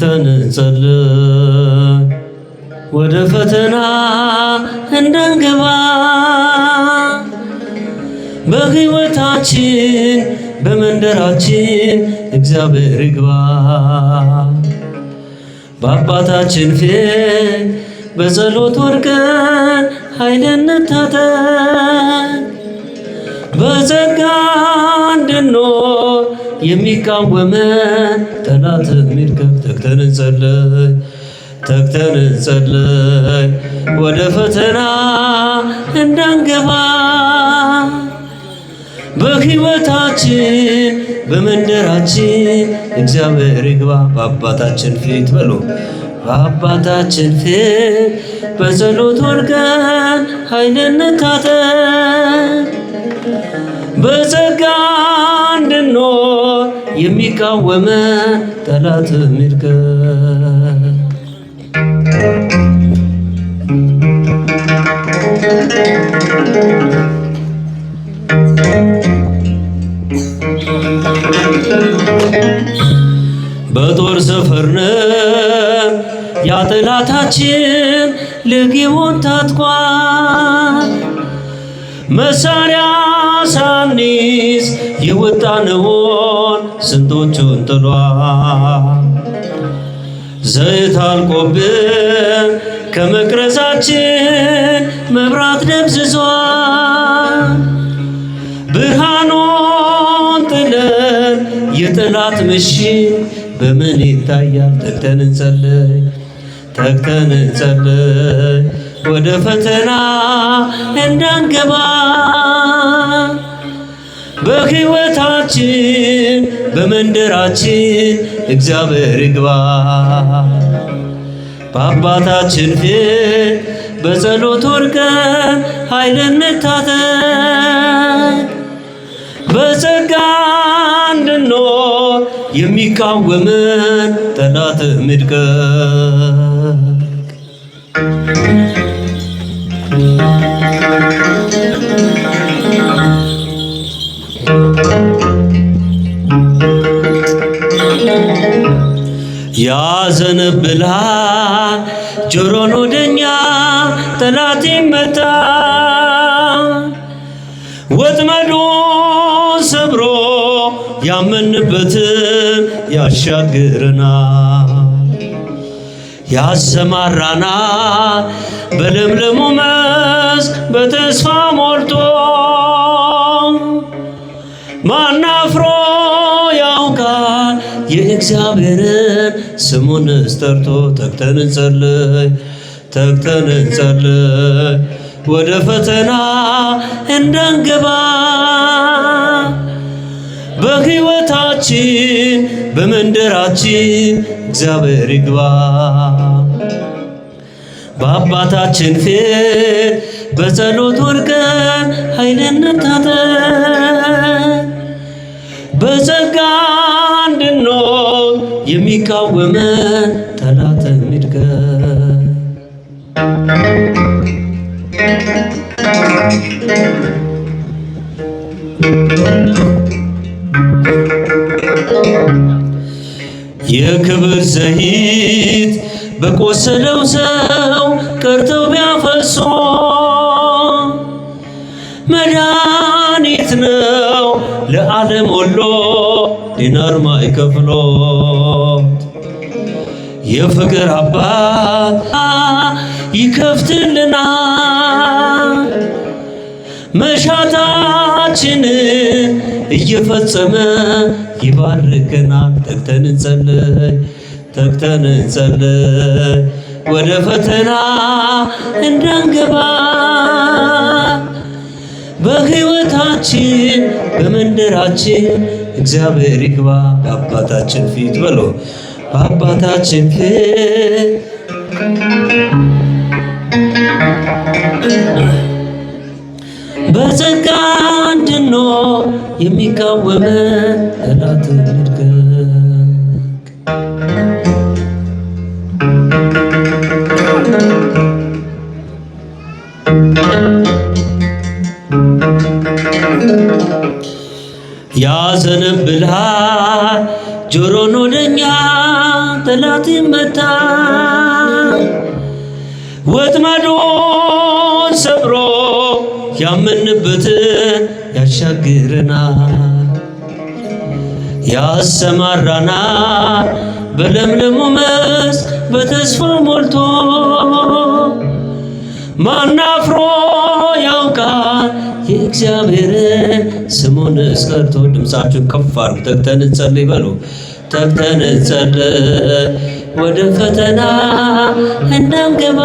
ተግተን እንጸልይ ወደ ፈተና እንዳንገባ በሕይወታችን በመንደራችን እግዚአብሔር ይግባ። በአባታችን ፊት በጸሎት ወድቀን ኃይልን እንታጠቅ በጸጋ እንድንኖር የሚቃወመን ጠላት ይርገፍ። ተግተን እንጸልይ ተግተን እንጸልይ ወደ ፈተና እንዳንገባ በሕይወታችን በመንደራችን እግዚአብሔር ይግባ። በአባታችን ፊት በሉ በአባታችን ፊት በጸሎት ወድቀን ኃይልን እንታጠቅ በጸጋ እንድንኖር የሚቃወመን ጠላት ይርገፍ። በጦር ሰፈርነን ያ ጠላታችን ለጊዮን ታጥቋል። መሳሪያ ሳንይዝ የወጣነውን ስንቶቹን ጥሏል። ዘይት አልቆብን ከመቅረዛችን መብራት ደብዝዟል። ብርሃኑን ጥለን የጠላት ምሽግ በምን ይታያል? ተግተን እንጸልይ ተግተን እንጸልይ ወደ ፈተና እንዳንገባ በሕይወታችን በመንደራችን እግዚአብሔር ይግባ። በአባታችን ፊት በጸሎት ወድቀን ኃይልን እንታጠቅ በጸጋ እንድንኖር የሚቃወመን ጠላት ይድቀቅ። ያዘነብልሃል ጆሮን ወደኛ ጠላት ይመታ ወጥመዱን ሰብሮ ያመንበትን ያሻግረናል። ያሰማራናል በለምለሙ መስክ በተስፋ ሞልቶ ማን አፍሮ ያውቃል የእግዚአብሔርን ስሙን ጠርቶ። ተግተን እንጸልይ ተግተን እንጸልይ ወደ ፈተና እንዳንገባ በሕይወታችን በመንደራችን እግዚአብሔር ይግባ። በአባታችን ፊት በጸሎት ወድቀን ኃይልን እንታጠቅ በጸጋ እንድንኖር የሚቃወመን ጠላት ይድቀቅ። የክብር ዘይት በቆሰለው ሰው ቀርተው ቢያፈሱ መድኃኒት ነው ለዓለም ሁሉ ዲናር ማይከፍሎት። የፍቅር አባት ይከፍትልናል መሻታችንን እየፈጸመ ይባርከናል። ተግተን እንጸልይ ተግተን እንጸልይ ወደ ፈተና እንዳንገባ በሕይወታችን በመንደራችን እግዚአብሔር ይግባ። በአባታችን ፊት በሎ በአባታችን ፊት በጸጋ እንድንኖር የሚቃወመን ጠላት ይድቀቅ። ያዘነብልሃል ጆሮን ወደኛ ጠላት ይመታ። ወጥመዱን ሰብሮ ያመንበትን ያሻግረናል። ያሰማራናል በለምለሙ መስክ በተስፋ ሞልቶ። ማን አፍሮ ያውቃል የእግዚአብሔርን ስሙን እስከርቶ። ድምፃችሁን ከፍ አድርጉ። ተግተን እንጸልይ በሉ። ተግተን እንጸልይ ወደ ፈተና እንዳንገባ።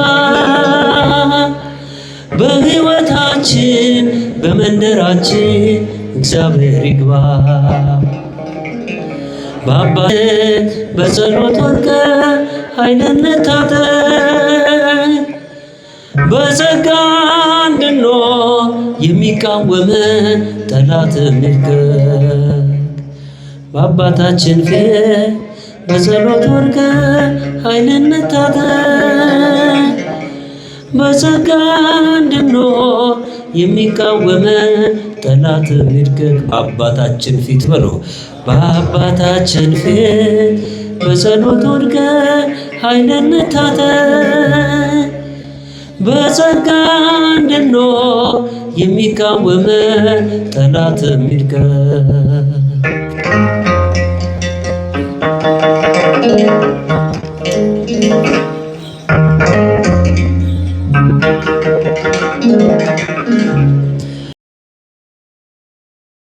በሕይወታችን በመንደራችን እግዚአብሔር ይግባ። በአባት በጸሎት ወድቀን ኃይልን እንታጠቅ። በጸጋ እንድንኖር የሚቃወመን ጠላት እንድገት። በአባታችን ፊት በጸሎት ወድቀን ኃይልን እንታጠቅ። በጸጋ እንድንኖር የሚቃወመን ጠላት እንድገት። በአባታችን ፊት በሉ። በአባታችን ፊት በጸሎት ወድቀን ኃይልን እንታጠቅ። በጸጋ እንድንኖር የሚቃወመን ጠላት እንድገት።